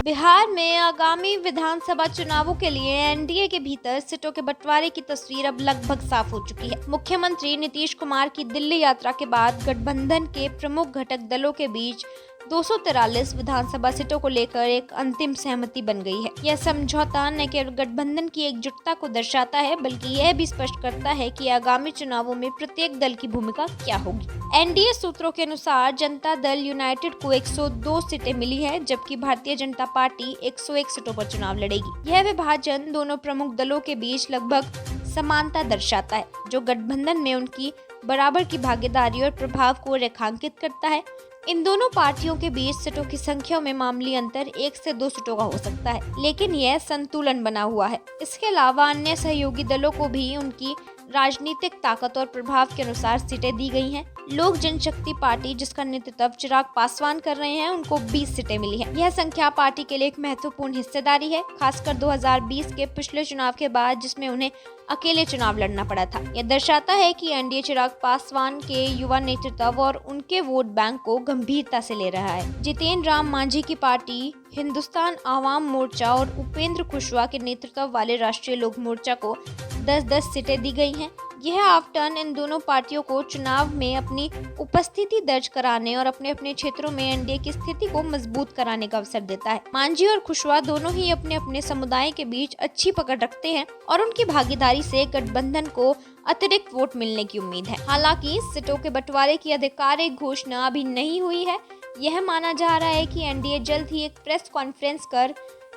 बिहार में आगामी विधानसभा चुनावों के लिए एनडीए के भीतर सीटों के बंटवारे की तस्वीर अब लगभग साफ हो चुकी है। मुख्यमंत्री नीतीश कुमार की दिल्ली यात्रा के बाद गठबंधन के प्रमुख घटक दलों के बीच 243 विधानसभा सीटों को लेकर एक अंतिम सहमति बन गई है। यह समझौता न केवल गठबंधन की एकजुटता को दर्शाता है, बल्कि यह भी स्पष्ट करता है कि आगामी चुनावों में प्रत्येक दल की भूमिका क्या होगी। एनडीए सूत्रों के अनुसार जनता दल यूनाइटेड को 102 सीटें मिली है, जबकि भारतीय जनता पार्टी 101 सीटों पर चुनाव लड़ेगी। यह विभाजन दोनों प्रमुख दलों के बीच लगभग समानता दर्शाता है, जो गठबंधन में उनकी बराबर की भागीदारी और प्रभाव को रेखांकित करता है। इन दोनों पार्टियों के बीच सीटों की संख्या में मामूली अंतर 1 से 2 सीटों का हो सकता है, लेकिन यह संतुलन बना हुआ है। इसके अलावा अन्य सहयोगी दलों को भी उनकी राजनीतिक ताकत और प्रभाव के अनुसार सीटें दी गई हैं। लोक जनशक्ति पार्टी, जिसका नेतृत्व चिराग पासवान कर रहे हैं, उनको 20 सीटें मिली हैं। यह संख्या पार्टी के लिए एक महत्वपूर्ण हिस्सेदारी है, खासकर 2020 के पिछले चुनाव के बाद, जिसमें उन्हें अकेले चुनाव लड़ना पड़ा था। यह दर्शाता है कि एनडीए चिराग पासवान के युवा नेतृत्व और उनके वोट बैंक को गंभीरता से ले रहा है। जितेंद्र राम मांझी की पार्टी हिंदुस्तान आवाम मोर्चा और उपेंद्र कुशवाहा के नेतृत्व वाले राष्ट्रीय लोक मोर्चा को 10-10 सीटें दी गई हैं। यह आवंटन इन दोनों पार्टियों को चुनाव में अपनी उपस्थिति दर्ज कराने और अपने अपने क्षेत्रों में एनडीए की स्थिति को मजबूत कराने का अवसर देता है। मांझी और कुशवाहा दोनों ही अपने अपने समुदाय के बीच अच्छी पकड़ रखते हैं और उनकी भागीदारी से गठबंधन को अतिरिक्त वोट मिलने की उम्मीद है। हालांकि सीटों के बंटवारे की आधिकारिक घोषणा अभी नहीं हुई है। यह माना जा रहा है कि एनडीए जल्द ही एक प्रेस कॉन्फ्रेंस कर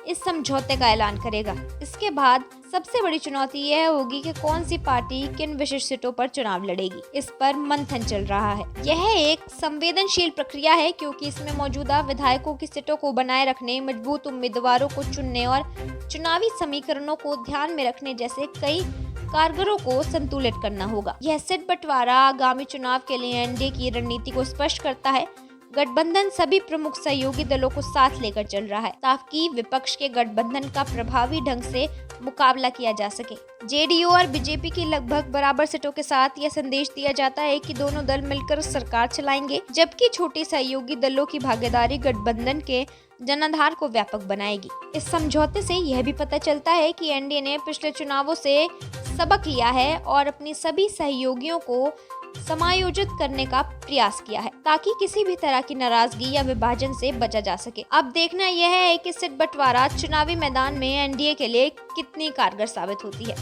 इस समझौते का ऐलान करेगा। इसके बाद सबसे बड़ी चुनौती यह होगी कि कौन सी पार्टी किन विशिष्ट सीटों पर चुनाव लड़ेगी। इस पर मंथन चल रहा है। यह एक संवेदनशील प्रक्रिया है, क्योंकि इसमें मौजूदा विधायकों की सीटों को बनाए रखने, मजबूत उम्मीदवारों को चुनने और चुनावी समीकरणों को ध्यान में रखने जैसे कई कारगरों को संतुलित करना होगा। यह सीट बंटवारा आगामी चुनाव के लिए एनडीए की रणनीति को स्पष्ट करता है। गठबंधन सभी प्रमुख सहयोगी दलों को साथ लेकर चल रहा है, ताकि विपक्ष के गठबंधन का प्रभावी ढंग से मुकाबला किया जा सके। जेडीयू और बीजेपी की लगभग बराबर सीटों के साथ यह संदेश दिया जाता है कि दोनों दल मिलकर सरकार चलाएंगे, जबकि छोटी सहयोगी दलों की भागीदारी गठबंधन के जनाधार को व्यापक बनाएगी। इस समझौते से यह भी पता चलता है कि एनडीए ने पिछले चुनावों से सबक लिया है और अपनी सभी सहयोगियों को समायोजित करने का प्रयास किया है, ताकि किसी भी तरह की नाराजगी या विभाजन से बचा जा सके। अब देखना यह है कि सीट बंटवारा चुनावी मैदान में एनडीए के लिए कितनी कारगर साबित होती है।